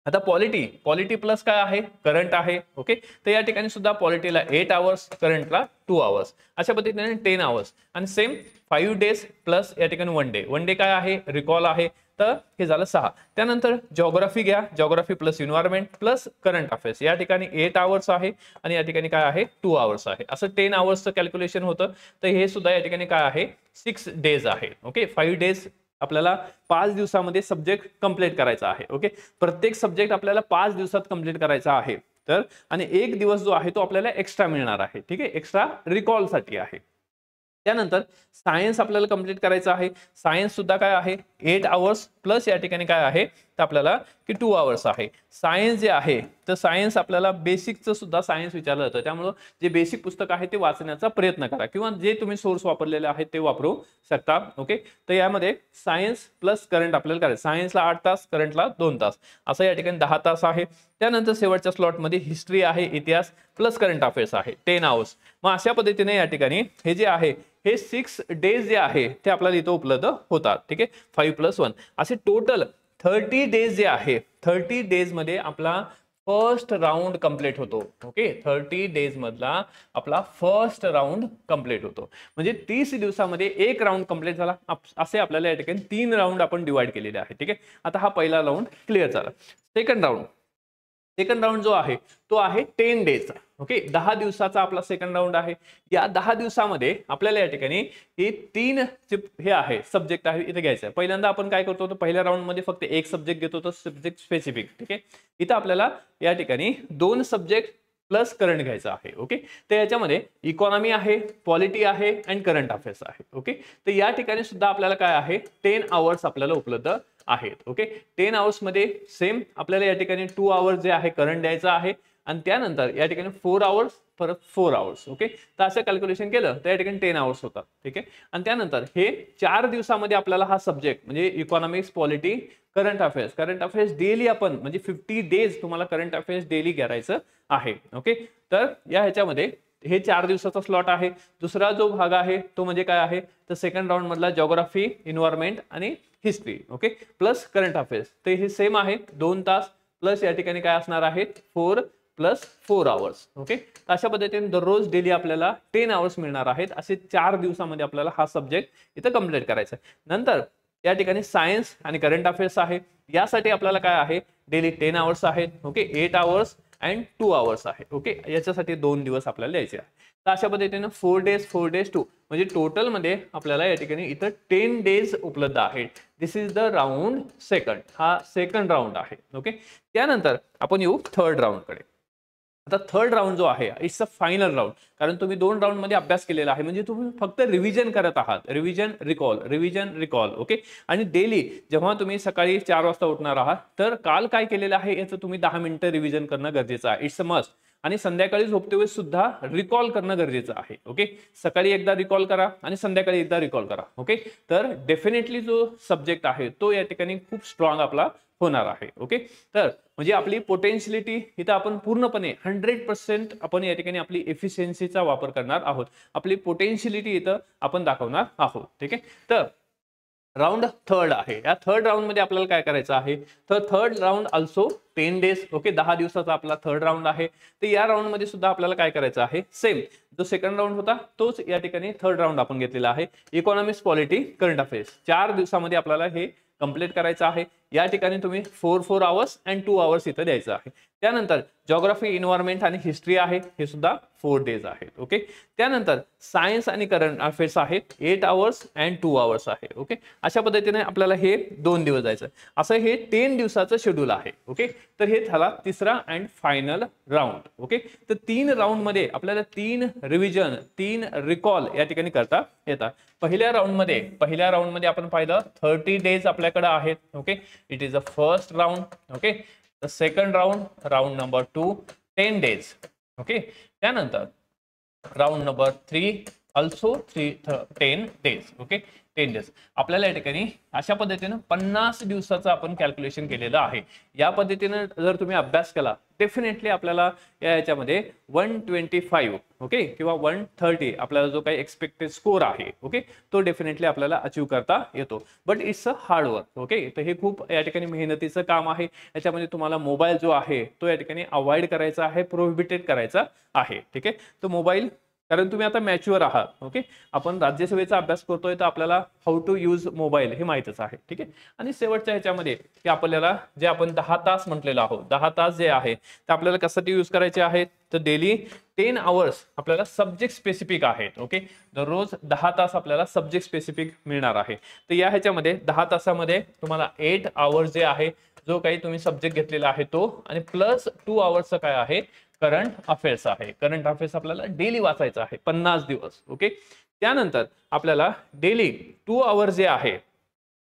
आता पॉलिटी प्लस काय आहे, करंट आहे. ओके, तर या ठिकाणी सुद्धा पॉलिटीला 8 आवर्स, करंटला 2 आवर्स, अशा पद्धतीने 10 आवर्स, आणि सेम 5 डेज प्लस या ठिकाणी 1 डे. 1 डे काय आहे, रिकॉल आहे, तर हे झालं 6. त्यानंतर जिओग्राफी घ्या, geography plus environment plus current affairs, या ठिकाणी 8 आवर्स आहे, आणि या ठिकाणी काय आहे 2 आवर्स आहे. असं 10 आवर्सचं कॅल्क्युलेशन होतं. तर हे सुद्धा या ठिकाणी काय आहे 6 डेज आहे. ओके, 5 डेज आपल्याला 5 दिवसामध्ये सब्जेक्ट कंप्लीट करायचा आहे. ओके, प्रत्येक सब्जेक्ट आपल्याला 5 दिवसात कंप्लीट करायचा आहे. तर आणि 1 दिवस जो आहे तो आपल्याला एक्स्ट्रा मिळणार आहे. ठीक आहे, एक्स्ट्रा रिकॉल साठी आहे. त्यानंतर सायन्स आपल्याला कंप्लीट करायचं आहे. सायन्स सुद्धा काय आहे 8 आवर्स प्लस या ठिकाणी काय आहे तर आपल्याला की 2 आवर्स आहे. सायन्स जे आहे तर सायन्स आपल्याला बेसिकचं सुद्धा सायन्स विचारलं जातं, त्यामुळे जे बेसिक पुस्तक आहे ते वाचण्याचा प्रयत्न करा किंवा जे तुम्ही सोर्स वापरलेले आहेत ते वापरू शकता. ओके, तर यामध्ये सायन्स प्लस करंट आपल्याला करायचं. सायन्सला 8 तास, करंटला 2 तास, असं या ठिकाणी 10 तास आहे. त्यानंतर शेवटच्या स्लॉटमध्ये हिस्ट्री आहे, इतिहास प्लस करंट अफेअर्स आहे 10 आवर्स. मग अशा पद्धतीने या ठिकाणी हे जे आहे हे 6 डेज जे आहे ते आपल्याला इथं उपलब्ध होतात. ठीक आहे, 5+1 असे टोटल 30 डेज जे आहे 30 डेज मध्ये आपला फर्स्ट राउंड कंप्लीट होतो. ओके, 30 डेज मधला आपला फर्स्ट राउंड कंप्लीट होतो. म्हणजे 30 दिवसामध्ये एक राउंड कंप्लीट झाला. असे आपल्याला या ठिकाणी 3 राउंड आपण डिवाइड केलेले आहे. ठीक आहे, आता हा पहिला राउंड क्लिअर झाला. सेकंड राउंड जो आहे तो आहे 10 डेजचा. ओके, 10 दिवसाचा आपला सेकंड राउंड आहे. या 10 दिवसामध्ये आपल्याला या ठिकाणी हे 3 हे आहे सब्जेक्ट आहे इथे घ्यायचं आहे. पहिल्यांदा आपण काय करतो, तर पहिल्या राउंड मध्ये फक्त एक सब्जेक्ट घेतो, तो सब्जेक्ट स्पेसिफिक. ठीक आहे, इथं आपल्याला या ठिकाणी 2 सब्जेक्ट प्लस करंट घ्यायचं आहे. ओके, तर याच्यामध्ये इकॉनॉमी आहे, पॉलिटी आहे अँड करंट अफेअर्स आहे. ओके, तर या ठिकाणी सुद्धा आपल्याला काय आहे 10 आवर्स आपल्याला उपलब्ध आहेत. ओके, 10 आवर्स मध्ये सेम आपल्याला या ठिकाणी 2 आवर्स जे आहे करंट द्यायचं आहे आणि त्यानंतर या ठिकाणी 4 आवर्स परत 4 आवर्स. ओके, तर असं कॅल्क्युलेशन केलं तर या ठिकाणी 10 आवर्स होतात. ठीक आहे, आणि त्यानंतर हे 4 दिवसामध्ये आपल्याला हा सब्जेक्ट म्हणजे economics, polity, current affairs daily आपण म्हणजे 50 डेज तुम्हाला करंट अफेअर्स डेली करायचं आहे. ओके, तर या ह्याच्यामध्ये हे 4 दिवसाचा स्लॉट आहे. दुसरा जो भाग आहे तो म्हणजे काय आहे तर सेकंड राउंड मधला जिओग्राफी, एन्व्हायरमेंट आणि history. Okay, plus current affairs, तर हे सेम आहे 2 तास प्लस या ठिकाणी काय असणार आहे 4 + 4 आवर्स. ओके, तर अशा पद्धतीने दररोज डेली आपल्याला 10 आवर्स मिळणार आहेत. असे 4 दिवसामध्ये आपल्याला हा सब्जेक्ट इथं कंप्लीट करायचा आहे. नंतर या ठिकाणी सायन्स आणि करंट अफेअर्स आहे. यासाठी आपल्याला काय आहे डेली 10 आवर्स आहेत. ओके, 8 आवर्स अँड 2 आवर्स आहे. ओके, याच्यासाठी 2 दिवस आपल्याला द्यायचे आहे. तर अशा पद्धतीने 4 डेज 2 म्हणजे टोटल मध्ये आपल्याला या ठिकाणी इथं 10 डेज उपलब्ध आहेत. दिस इज द राउंड सेकंड, हा सेकंड राउंड आहे. ओके, त्यानंतर आपण येऊ थर्ड राउंड कडे. आता थर्ड राउंड जो आहे इट्स अ फायनल राउंड, कारण तुम्ही 2 राउंड मध्ये अभ्यास केलेला आहे म्हणजे तुम्ही फक्त रिव्हिजन करत आहात. Revision recall. ओके, आणि डेली जेव्हा तुम्ही सकाळी 4 वाजता उठणार आहात तर काल काय केलेलं आहे याचं तुम्ही 10 मिनिटं रिव्हिजन करणं गरजेचं आहे. It's a must. आणि संध्याकाळी झोपतेवेळेस सुद्धा रिकॉल करणं गरजेचं आहे. ओके, सकाळी एकदा रिकॉल करा आणि संध्याकाळी एकदा रिकॉल करा. ओके, तर डेफिनेटली जो सब्जेक्ट आहे तो या ठिकाणी खूप स्ट्रॉंग आपला होणार आहे. ओके, तर म्हणजे आपली पोटेन्शियलिटी इथं आपण पूर्णपणे 100% आपण या ठिकाणी आपली एफिशियन्सीचा वापर करणार आहोत. आपली पोटेन्शियलिटी इथं आपण दाखवणार आहोत. ठीक आहे, तर राउंड थर्ड आहे. या थर्ड राउंड मध्ये आपल्याला काय करायचं आहे तर third round also 10 days. Okay, 10 दिवसाचा आपला थर्ड राउंड आहे. तर या राउंड मध्ये सुद्धा आपल्याला काय करायचं आहे सेम जो सेकंड राउंड होता तोच या ठिकाणी थर्ड राउंड आपण घेतलेला आहे. इकॉनॉमिक्स, पॉलिटी, करंट अफेअर्स 4 दिवसामध्ये आपल्याला हे कंप्लीट करायचं आहे. या ठिकाणी तुम्ही 4 आवर्स अँड 2 आवर्स इथं द्यायचं आहे. त्यानंतर जिओग्राफी, एन्व्हायरमेंट आणि हिस्ट्री आहे, हे सुद्धा 4 डेज आहेत. ओके, त्यानंतर सायन्स आणि करंट अफेअर्स आहेत 8 आवर्स अँड 2 आवर्स आहे. ओके, अशा पद्धतीने आपल्याला हे 2 दिवस जायचं. असं हे 10 दिवसाचं शेड्यूल आहे. ओके, तर हे झाला तिसरा अँड फायनल राउंड. ओके, तर 3 राउंड मध्ये आपल्याला 3 रिव्हिजन, 3 रिकॉल या ठिकाणी करता येतात. पहिल्या राउंड मध्ये आपण पाहिलं 30 डेज आपल्याकडे आहेत. Okay, it is a first round. Okay, the second round number 2 10 days. Okay, त्यानंतर round number 3 also 10 days. Okay, 10 days आपल्याला या ठिकाणी अशा पद्धतीने 50 दिवसाचं आपण कॅल्क्युलेशन केलेलं आहे. या पद्धतीने जर तुम्ही अभ्यास केला डेफिनेटली आपल्याला याच्यामध्ये 125 ओके किंवा 130 आपल्याला जो काही एक्सपेक्टेड स्कोर आहे ओके तो डेफिनेटली आपल्याला अचीव करता येतो. But it's a hard work. Okay, तर हे खूप या ठिकाणी मेहनतीचं काम आहे. याच्यामध्ये तुम्हाला मोबाईल जो आहे तो या ठिकाणी अवॉइड करायचा आहे, प्रोहिबिटेड करायचा आहे. ठीक आहे, तो मोबाईल कारण तुम्ही आता मॅच्युअर आहात. ओके, आपण राज्यसेवेचा अभ्यास करतोय तर आपल्याला हाऊ टू यूज मोबाईल हे माहितच आहे. ठीक आहे, आणि शेवटच्या ह्याच्यामध्ये की आपल्याला जे आपण 10 तास म्हटलेलं आहोत 10 तास जे आहे ते आपल्याला कशासाठी यूज करायचे आहेत तर डेली 10 आवर्स आपल्याला सब्जेक्ट स्पेसिफिक आहेत. ओके, दररोज 10 तास आपल्याला सब्जेक्ट स्पेसिफिक मिळणार आहे. तर या ह्याच्यामध्ये 10 तासामध्ये तुम्हाला 8 आवर्स जे आहे जो काही तुम्ही सब्जेक्ट घेतलेला आहे तो आणि प्लस 2 आवर्सचं काय आहे करंट अफेअर्स आहे. करंट अफेअर्स आपल्याला डेली वाचायचं आहे 50 दिवस. ओके, त्यानंतर आपल्याला डेली 2 आवर्स जे आहे,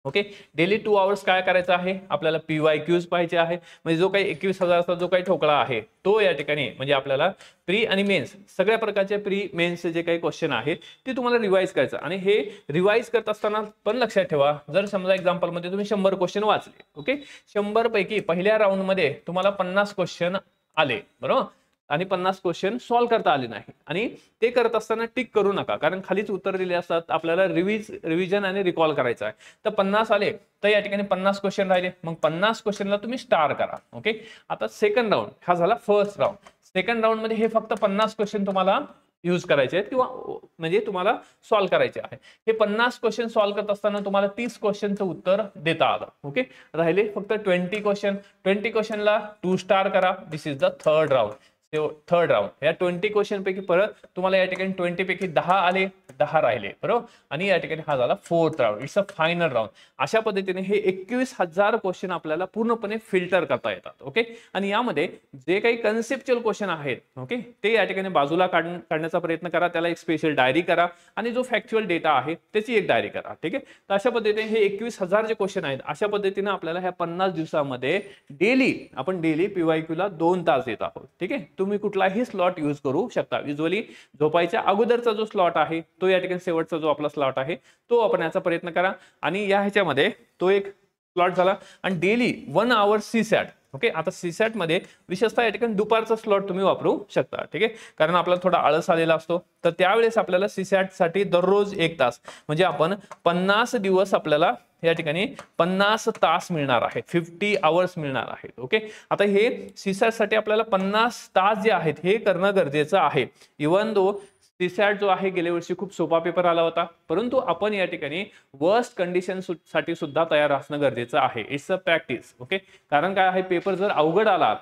ओके, डेली 2 आवर्स काय करायचं आहे, आपल्याला PYQs पाहिजे आहे. म्हणजे जो काही 21,000चा जो काही ठोकळा आहे तो या ठिकाणी म्हणजे आपल्याला प्री आणि मेन्स सगळ्या प्रकारचे प्री मेन्सचे जे काही क्वेश्चन आहेत ते तुम्हाला रिवाइज करायचं. आणि हे रिवाइज करत असताना पण लक्षात ठेवा, जर समजा एक्झाम्पल मध्ये तुम्ही 100 क्वेश्चन वाचले, ओके, 100 पैकी पहिल्या राऊंड मध्ये तुम्हाला 50 क्वेश्चन आले, बरोबर, आणि 50 क्वेश्चन सॉल्व्ह करता आले नाही, आणि ते करत असताना टिक करू नका, कारण खालीच उत्तर दिले असतात, आपल्याला रिव्हिजन आणि रिकॉल करायचं आहे. तर 50 आले तर या ठिकाणी 50 क्वेश्चन राहिले, मग 50 क्वेश्चनला तुम्ही स्टार करा. ओके, आता सेकंड राऊंड हा झाला फर्स्ट राऊंड. सेकंड राऊंड मध्ये हे फक्त 50 क्वेश्चन तुम्हाला यूज करायचे आहेत किंवा म्हणजे तुम्हाला सॉल्व्ह करायचे आहे. हे 50 क्वेश्चन सॉल्व्ह करत असताना तुम्हाला 30 क्वेश्चनचं उत्तर देता आलं. ओके, राहिले फक्त 20 क्वेश्चन. 20 क्वेश्चनला 2 स्टार करा. This is the third round. Third round या 20 क्वेश्चन पैकी परत तुम्हाला या ठिकाणी 20 पैकी 10 आले, 10 राहिले, बरोबर, आणि या ठिकाणी हा झाला fourth round. It's a final round. अशा पद्धतीने हे 21,000 क्वेश्चन आपल्याला पूर्णपणे फिल्टर करता येतात. ओके, आणि यामध्ये जे काही कन्सेप्च्युअल क्वेश्चन आहेत, ओके, ते या ठिकाणी बाजूला काढण्याचा प्रयत्न करा. त्याला एक स्पेशल डायरी करा आणि जो फॅक्च्युअल डेटा आहे त्याची एक डायरी करा. ठीक आहे, तर अशा पद्धतीने हे 21,000 जे क्वेश्चन आहेत अशा पद्धतीने आपल्याला ह्या 50 दिवसामध्ये आपण डेली PYQ ला 2 तास देत आहोत. ठीक आहे, तुम्ही कुठलाही स्लॉट यूज करू शकता. युजली झोपायच्या अगोदरचा जो स्लॉट आहे तो या ठिकाणी शेवटचा जो आपला स्लॉट आहे तो वापरण्याचा प्रयत्न करा. आणि या ह्याच्यामध्ये तो एक स्लॉट झाला. आणि डेली 1 आवर CSAT. ओके, आता CSAT मध्ये विशेषतः या ठिकाणी दुपारचा स्लॉट तुम्ही वापरू शकता. ठीक आहे, कारण आपल्याला थोडा आळस आलेला असतो, तर त्यावेळेस आपल्याला CSAT साठी दररोज 1 तास म्हणजे आपण 50 दिवस आपल्याला या ठिकाणी 50 तास मिळणार आहेत, 50 आवर्स मिळणार आहेत. ओके, आता हे CSAT साठी आपल्याला 50 तास जे आहेत हे करणं गरजेचं आहे. इवन दो CSAT जो आहे गेल्या वर्षी खूप सोपा पेपर आला होता, परंतु आपण या ठिकाणी वर्स्ट कंडिशन साठी सुद्धा तयार असणं गरजेचं आहे. It's a practice. ओके, कारण काय आहे, पेपर जर अवघड आला,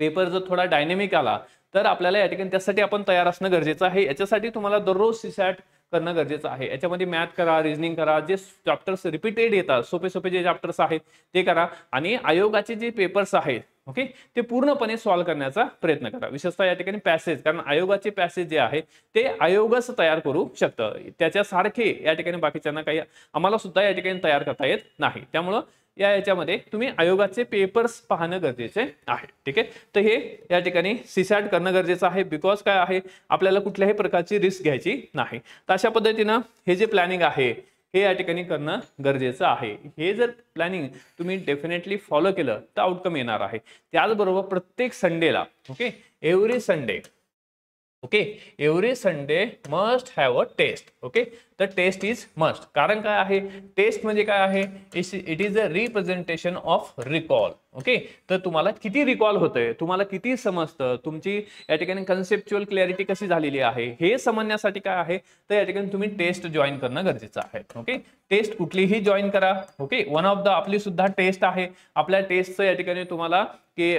पेपर जर थोडा डायनेमिक आला तर आपल्याला या ठिकाणी त्यासाठी आपण तयार असणं गरजेचं आहे. याच्यासाठी तुम्हाला दररोज CSAT करणं गरजेचं आहे. याच्यामध्ये मॅथ करा, रिझनिंग करा, जे चॅप्टर्स रिपीटेड येतात, सोपे सोपे जे चॅप्टर्स आहेत ते करा, आणि आयोगाचे जे पेपर्स आहेत, ओके, ते पूर्णपणे सॉल्व्ह करण्याचा प्रयत्न करा. विशेषतः या ठिकाणी पॅसेज, कारण आयोगाचे पॅसेज जे आहे ते आयोगच तयार करू शकतं. त्याच्यासारखे या ठिकाणी बाकीच्यांना काही आम्हाला सुद्धा या ठिकाणी तयार करता येत नाही. त्यामुळं याच्यामध्ये तुम्ही आयोगाचे पेपर्स पाहणं गरजेचे आहे. ठीक आहे, तर हे या ठिकाणी CSAT करणं गरजेचं आहे. बिकॉज काय आहे, आपल्याला कुठल्याही प्रकारची रिस्क घ्यायची नाही. तर अशा पद्धतीनं हे जे प्लॅनिंग आहे हे या ठिकाणी करणं गरजेचं आहे. हे जर प्लॅनिंग तुम्ही डेफिनेटली फॉलो केलं तर आउटकम येणार आहे. त्याचबरोबर प्रत्येक संडेला, okay, every Sunday, okay, every Sunday must have a test. Okay, the test is must. कारण काय आहे, टेस्ट म्हणजे काय आहे, it is a representation of recall. Okay, तर तुम्हाला किती रिकॉल होतंय, तुम्हाला किती समजतं, तुमची या ठिकाणी कन्सेप्च्युअल क्लॅरिटी कशी झालेली आहे हे समजण्यासाठी काय आहे, तर या ठिकाणी तुम्ही टेस्ट जॉईन करणं गरजेचं आहे. ओके, टेस्ट कुठलीही जॉईन करा. ओके, वन ऑफ द आपली सुद्धा टेस्ट आहे. आपल्या टेस्टचं या ठिकाणी तुम्हाला की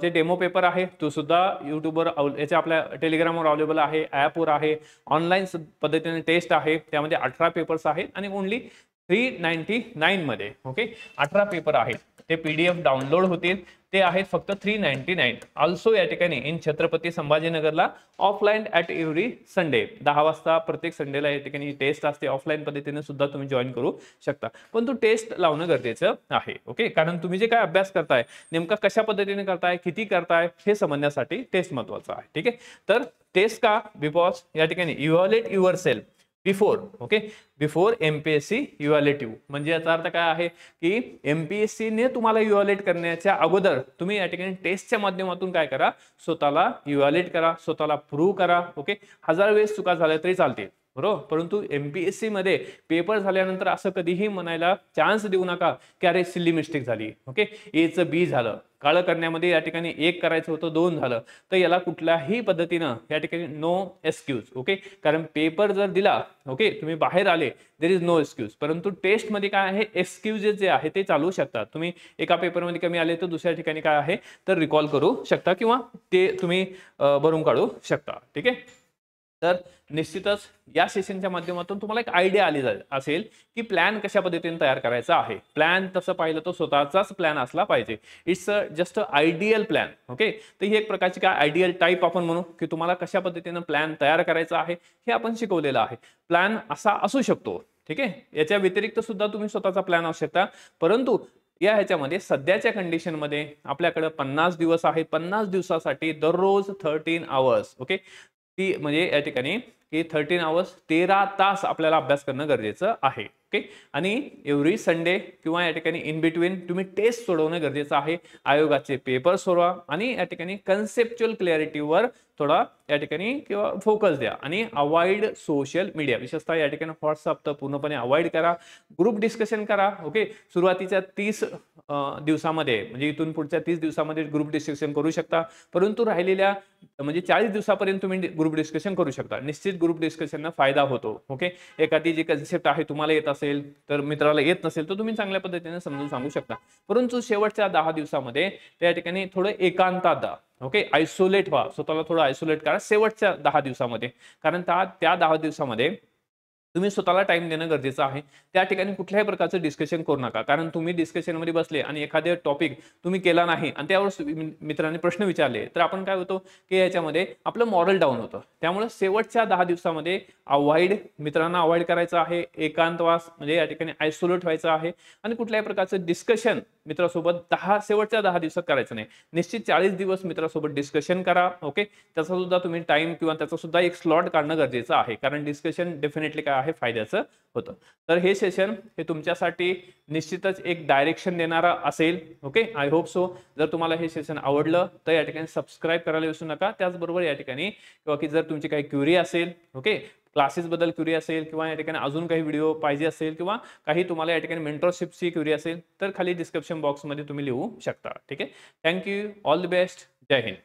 जे डेमो पेपर आहे तो सुद्धा युट्यूबवर याच्या आपल्या टेलिग्रामवर अवेलेबल आहे, ॲपवर आहे. ऑनलाईन पद्धतीने टेस्ट आहे, त्यामध्ये 18 पेपर्स आहेत आणि ओनली 399 मध्ये. ओके, 18 पेपर आहेत. ते PDF डाउनलोड होतील. ते आहेत फक्त 399. ऑल्सो या ठिकाणी इन छत्रपती संभाजीनगरला ऑफलाईन ॲट एव्हरी संडे 10 वाजता प्रत्येक संडेला या ठिकाणी टेस्ट असते. ऑफलाईन पद्धतीने सुद्धा तुम्ही जॉईन करू शकता, पण तू टेस्ट लावणं गरजेचं आहे. ओके, कारण तुम्ही जे काय अभ्यास करताय नेमका कशा पद्धतीने करताय, किती करताय हे समजण्यासाठी टेस्ट महत्वाचा आहे. ठीक आहे, तर टेस्ट का, बिकॉज या ठिकाणी evaluate yourself before. Okay, before MPSC इव्हॅल्युएटिव्ह. म्हणजे याचा अर्थ काय आहे की MPSC ने तुम्हाला इव्हॅल्युएट करण्याच्या अगोदर तुम्ही या ठिकाणी टेस्टच्या माध्यमातून काय करा, स्वतःला इव्हॅल्युएट करा, स्वतःला प्रूव्ह करा. ओके, 1000 वेळेस चुका झाल्या तरी चालतील, बरोबर, परंतु MPSC मध्ये पेपर झाल्यानंतर असं कधीही म्हणायला चान्स देऊ नका की अरे सिल्ली मिस्टेक झाली. ओके, Aचं B झालं, काळं करण्यामध्ये या ठिकाणी 1 करायचं होतं 2 झालं, तर याला कुठल्याही पद्धतीनं या ठिकाणी नो एक्सक्यूज. ओके, कारण पेपर जर दिला, ओके, तुम्ही बाहेर आले, देर इज नो एक्सक्यूज. परंतु टेस्ट मध्ये काय आहे, एक्सक्यूजेस जे आहे ते चालू शकतात. तुम्ही एका पेपरमध्ये कमी आले तर दुसऱ्या ठिकाणी काय आहे तर रिकॉल करू शकता किंवा ते तुम्ही भरून काढू शकता. ठीक आहे. तर निश्चितच या सेशनच्या माध्यमातून तुम्हाला एक आयडिया आली असेल की प्लॅन कशा पद्धतीने तयार करायचा आहे. प्लॅन तसं पाहिलं तर स्वतःचाच प्लॅन असला पाहिजे. It's just a ideal plan. Okay, तर ही एक प्रकारची काय आयडियल टाईप आपण म्हणू की तुम्हाला कशा पद्धतीने प्लॅन तयार करायचा आहे हे आपण शिकवलेलं आहे. प्लॅन असा असू शकतो, ठीक आहे. याच्या व्यतिरिक्त सुद्धा तुम्ही स्वतःचा प्लॅन असू शकता, परंतु ह्याच्यामध्ये सध्याच्या कंडिशनमध्ये आपल्याकडे 50 दिवस आहेत. 50 दिवसासाठी दररोज 13 आवर्स. ओके, ती म्हणजे या ठिकाणी की 13 आवर्स 13 तास आपल्याला अभ्यास करणं गरजेचं आहे. ओके, आणि एव्हरी संडे किंवा या ठिकाणी इन बिटवीन तुम्ही टेस्ट सोडवणं गरजेचं आहे. आयोगाचे पेपर सोडवा आणि या ठिकाणी कन्सेप्च्युअल क्लॅरिटीवर थोडा या ठिकाणी किंवा फोकस द्या आणि अवॉइड सोशल मीडिया. विशेषतः या ठिकाणी व्हॉट्सअप तर पूर्णपणे अवॉइड करा. ग्रुप डिस्कशन करा. ओके, सुरुवातीच्या 30 दिवसामध्ये म्हणजे इथून पुढच्या 30 दिवसामध्ये ग्रुप डिस्कशन करू शकता, परंतु राहिलेल्या म्हणजे 40 दिवसापर्यंत तुम्ही ग्रुप डिस्कशन करू शकता. निश्चित ग्रुप डिस्कशनना फायदा होतो. ओके, एखादी जी कन्सेप्ट आहे तुम्हाला येत असेल तर मित्राला येत नसेल तर तुम्ही चांगल्या पद्धतीने समजून सांगू शकता, परंतु शेवटच्या 10 दिवसामध्ये त्या ठिकाणी थोडं एकांतात द्या. ओके, आयसोलेट व्हा, स्वतःला थोडं आयसोलेट करा शेवटच्या 10 दिवसामध्ये, कारण त्या 10 दिवसामध्ये तुम्ही स्वतःला टाइम देणं गरजेचं आहे. त्या ठिकाणी कुठल्याही प्रकारचं डिस्कशन करू नका, कारण तुम्ही डिस्कशनमध्ये बसले आणि एखादे टॉपिक तुम्ही केला नाही आणि त्यावर मित्रांनी प्रश्न विचारले तर आपण काय होतो की याच्यामध्ये आपलं मॉरल डाऊन होतं. त्यामुळे शेवटच्या 10 दिवसामध्ये मित्रांना अवॉइड करायचं आहे. एकांतवास म्हणजे या ठिकाणी आयसोलेट व्हायचं आहे आणि कुठल्याही प्रकारचं डिस्कशन मित्रासोबत शेवटच्या 10 दिवसात करायचं नाही. निश्चित 40 दिवस मित्रासोबत डिस्कशन करा. ओके, त्याचा सुद्धा तुम्ही टाइम किंवा त्याचा सुद्धा एक स्लॉट काढणं गरजेचं आहे, कारण डिस्कशन डेफिनेटली काय आहे फायद्याचं होतं. तर हे सेशन हे तुमच्यासाठी निश्चितच एक डायरेक्शन देणारा असेल. Okay, I hope so. जर तुम्हाला हे सेशन आवडलं तर या ठिकाणी सबस्क्राईब करायला विसरू नका. त्याचबरोबर या ठिकाणी किंवा की जर तुमची काही क्युरी असेल, ओके, क्लासेस बद्दल क्युरी असेल किंवा या ठिकाणी अजून काही व्हिडिओ पाहिजे असेल किंवा काही तुम्हाला या ठिकाणी मेंटरशिपची क्युरी असेल तर खाली डिस्क्रिप्शन बॉक्समध्ये तुम्ही लिहू शकता. ठीक आहे, थँक्यू, ऑल द बेस्ट, जय हिंद.